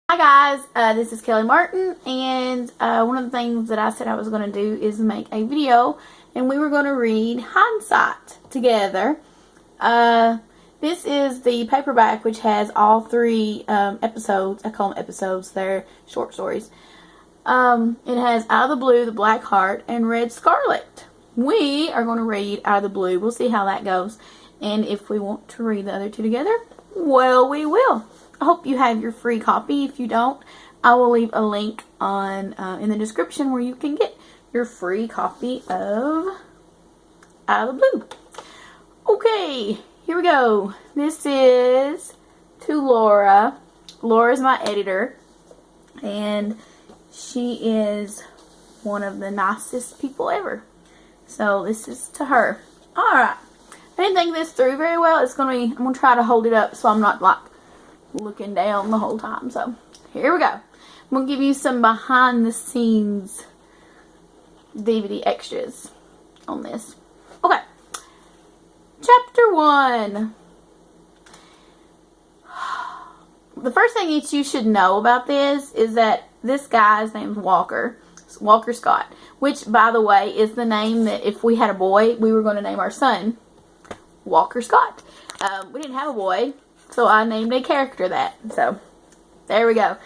Hi guys, this is Kelly Martin, and one of the things that I said I was going to do is make a video, and we were going to read Hindsight together. This is the paperback, which has all three episodes. I call them episodes, they're short stories. It has Out of the Blue, The Black Heart, and Red Scarlet. We are going to read Out of the Blue. We'll see how that goes, and if we want to read the other two together, well, we will. I hope you have your free copy. If you don't, I will leave a link on in the description where you can get your free copy of Out of the Blue. Okay, here we go. This is to Laura. Laura's my editor, and she is one of the nicest people ever. So this is to her. Alright. I didn't think this through very well. I'm going to try to hold it up so I'm not like looking down the whole time. So here we go. I'm going to give you some behind the scenes DVD extras on this. Okay. Chapter 1. The first thing that you should know about this is that this guy's name is Walker Scott, which, by the way, is the name that if we had a boy, we were going to name our son Walker Scott. We didn't have a boy, so I named a character that. So, there we go.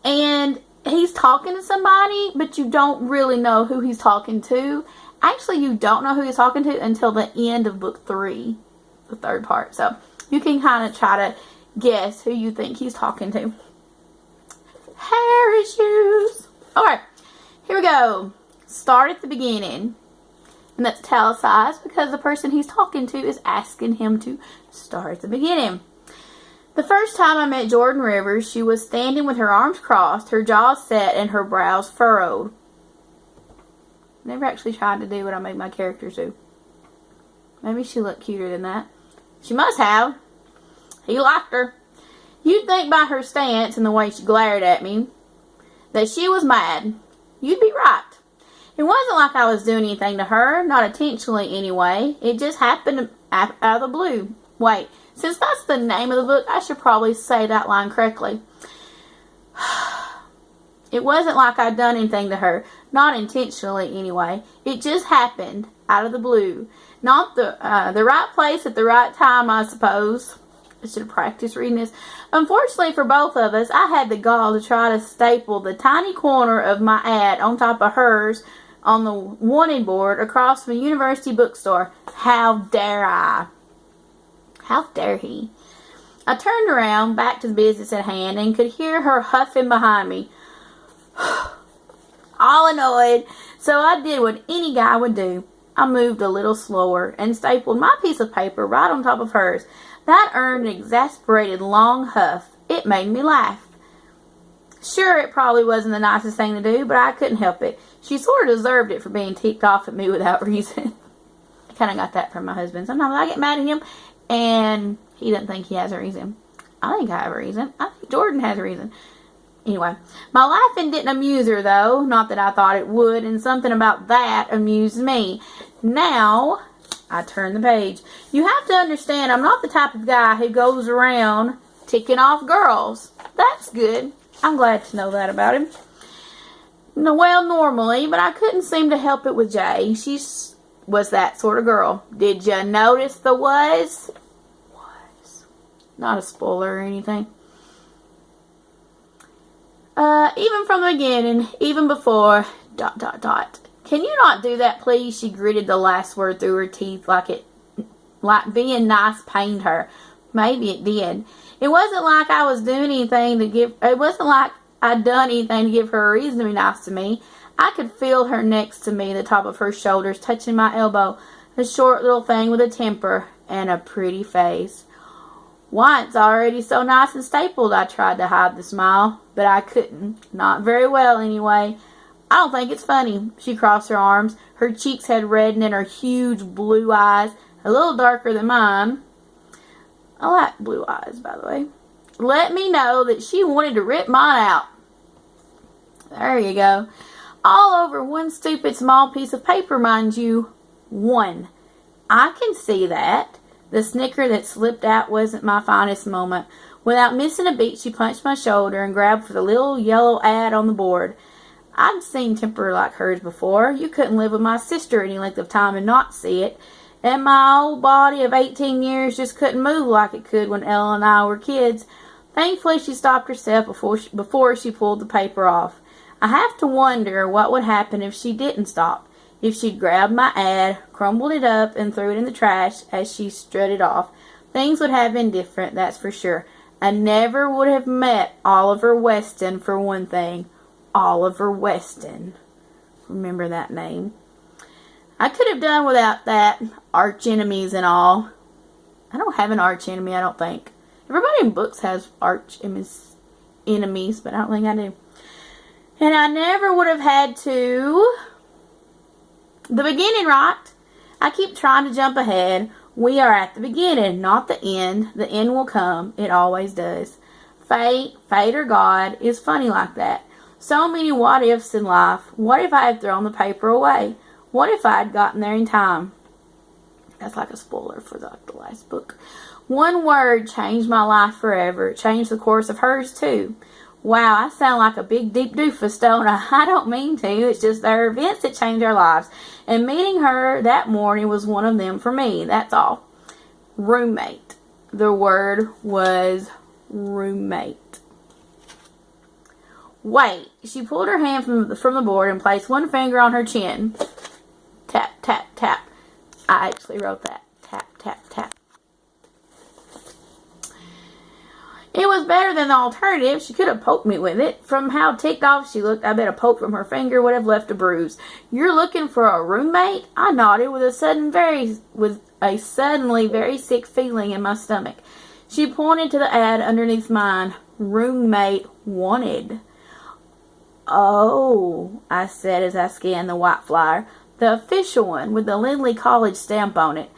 And he's talking to somebody, but you don't really know who he's talking to. Actually, you don't know who he's talking to until the end of book 3, the third part. So, you can kind of try to guess who you think he's talking to. Hair issues. Alright, here we go. Start at the beginning. And that's italicized because the person he's talking to is asking him to start at the beginning. The first time I met Jordan Rivers, she was standing with her arms crossed, her jaws set, and her brows furrowed. Never actually tried to do what I made my characters do. Maybe she looked cuter than that. She must have. He liked her. You'd think by her stance and the way she glared at me that she was mad. You'd be right. It wasn't like I was doing anything to her, not intentionally anyway. It just happened out of the blue. Wait, since that's the name of the book, I should probably say that line correctly. It wasn't like I'd done anything to her, not intentionally anyway. It just happened out of the blue. Not the right place at the right time, I suppose. I should have practiced reading this. Unfortunately for both of us, I had the gall to try to staple the tiny corner of my ad on top of hers on the wanted board across from a university bookstore. How dare I? How dare he? I turned around, back to the business at hand, and could hear her huffing behind me. All annoyed, so I did what any guy would do. I moved a little slower and stapled my piece of paper right on top of hers. That earned an exasperated long huff. It made me laugh. Sure, it probably wasn't the nicest thing to do, but I couldn't help it. She sort of deserved it for being ticked off at me without reason. I kind of got that from my husband. Sometimes I get mad at him, and he doesn't think he has a reason. I think I have a reason. I think Jordan has a reason. Anyway, my laughing didn't amuse her, though. Not that I thought it would, and something about that amused me. Now, I turn the page. You have to understand, I'm not the type of guy who goes around ticking off girls. That's good. I'm glad to know that about him. No, well, normally, but I couldn't seem to help it with Jay. She was that sort of girl. Did you notice the was? Was. Not a spoiler or anything. Even from the beginning, even before, ... Can you not do that, please? She gritted the last word through her teeth like being nice pained her. Maybe it did. It wasn't like I was doing anything to give... It wasn't like I'd done anything to give her a reason to be nice to me. I could feel her next to me, the top of her shoulders, touching my elbow. A short little thing with a temper and a pretty face. Why, it's already so nice and stapled. I tried to hide the smile, but I couldn't. Not very well, anyway. I don't think it's funny. She crossed her arms. Her cheeks had reddened and her huge blue eyes, a little darker than mine. I like blue eyes, by the way. Let me know that she wanted to rip mine out. There you go. All over one stupid small piece of paper, mind you. One. I can see that. The snicker that slipped out wasn't my finest moment. Without missing a beat, she punched my shoulder and grabbed for the little yellow ad on the board. I'd seen temper like hers before. You couldn't live with my sister any length of time and not see it. And my old body of 18 years just couldn't move like it could when Ella and I were kids. Thankfully, she stopped herself before she pulled the paper off. I have to wonder what would happen if she didn't stop. If she'd grabbed my ad, crumbled it up, and threw it in the trash as she strutted off. Things would have been different, that's for sure. I never would have met Oliver Weston, for one thing. Oliver Weston. Remember that name. I could have done without that. Arch enemies and all. I don't have an arch enemy, I don't think. Everybody in books has arch enemies, but I don't think I do. And I never would have had to... The beginning, right? I keep trying to jump ahead. We are at the beginning, not the end. The end will come. It always does. Fate or God, is funny like that. So many what ifs in life. What if I had thrown the paper away? What if I had gotten there in time? That's like a spoiler for the last book. One word changed my life forever. It changed the course of hers too. Wow, I sound like a big deep doofus, don't I? I don't mean to. It's just there are events that change our lives. And meeting her that morning was one of them for me. That's all. Roommate. The word was roommate. Wait. She pulled her hand from the board and placed one finger on her chin. Tap, tap, tap. I actually wrote that. Tap, tap, tap. It was better than the alternative. She could have poked me with it. From how ticked off she looked, I bet a poke from her finger would have left a bruise. You're looking for a roommate? I nodded with a suddenly very sick feeling in my stomach. She pointed to the ad underneath mine. Roommate wanted. Oh, I said as I scanned the white flyer. The official one with the Lindley College stamp on it.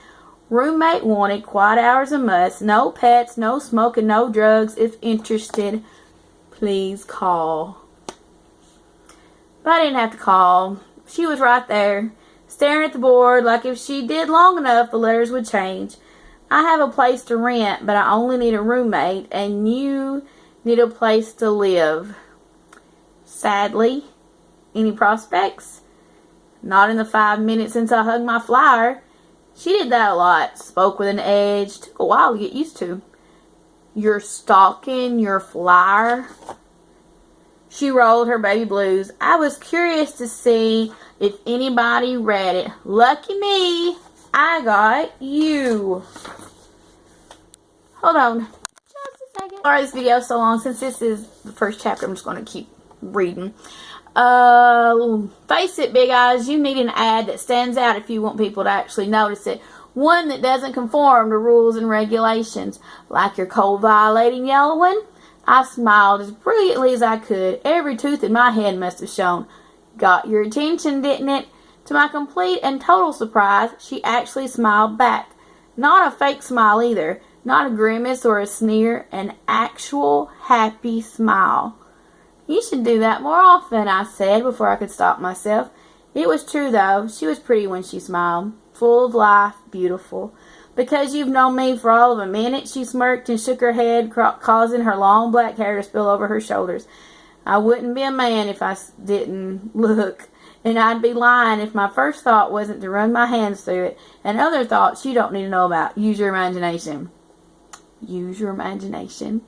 Roommate wanted, quiet hours a must, no pets, no smoking, no drugs. If interested, please call. But I didn't have to call. She was right there, staring at the board like if she did long enough, the letters would change. I have a place to rent, but I only need a roommate, and you need a place to live. Sadly, any prospects? Not in the 5 minutes since I hugged my flyer. She did that a lot. Spoke with an edge. Took a while to get used to. You're stalking your flyer? She rolled her baby blues. I was curious to see if anybody read it. Lucky me, I got you. Hold on just a second. Sorry this video is so long. Since this is the first chapter, I'm just going to keep reading. Face it, big eyes, you need an ad that stands out if you want people to actually notice it. One that doesn't conform to rules and regulations. Like your cold violating yellow one? I smiled as brilliantly as I could. Every tooth in my head must have shown. Got your attention, didn't it? To my complete and total surprise, she actually smiled back. Not a fake smile either. Not a grimace or a sneer. An actual happy smile. You should do that more often, I said before I could stop myself. It was true, though. She was pretty when she smiled. Full of life, beautiful. Because you've known me for all of a minute, she smirked and shook her head, causing her long black hair to spill over her shoulders. I wouldn't be a man if I didn't look. And I'd be lying if my first thought wasn't to run my hands through it. And other thoughts you don't need to know about. Use your imagination. Use your imagination.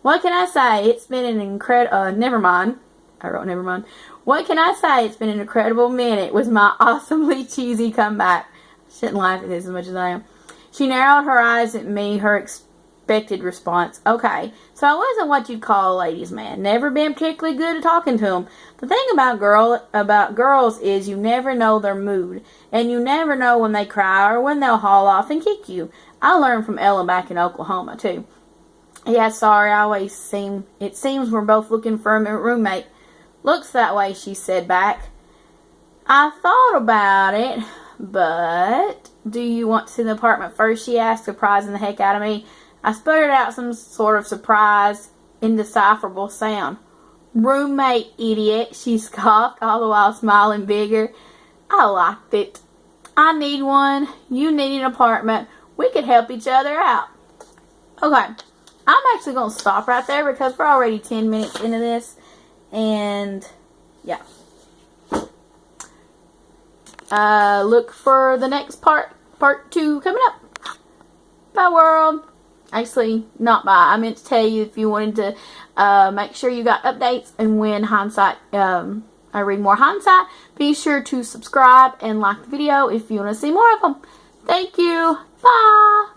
What can I say? It's been an incredible... never mind. I wrote never mind. What can I say? It's been an incredible minute was my awesomely cheesy comeback. I shouldn't laugh at this as much as I am. She narrowed her eyes at me, her expected response. Okay, so I wasn't what you'd call a ladies' man. Never been particularly good at talking to them. The thing about girls is you never know their mood. And you never know when they cry or when they'll haul off and kick you. I learned from Ella back in Oklahoma, too. Yeah, sorry, it seems we're both looking for a roommate. Looks that way, she said back. I thought about it, but do you want to see the apartment first, she asked, surprising the heck out of me. I sputtered out some sort of surprise, indecipherable sound. Roommate, idiot, she scoffed, all the while smiling bigger. I liked it. I need one. You need an apartment. We could help each other out. Okay. I'm actually going to stop right there because we're already 10 minutes into this. And, yeah. Look for the next part 2 coming up. Bye, world. Actually, not bye. I meant to tell you if you wanted to make sure you got updates and when Hindsight, I read more Hindsight, be sure to subscribe and like the video if you want to see more of them. Thank you. Bye.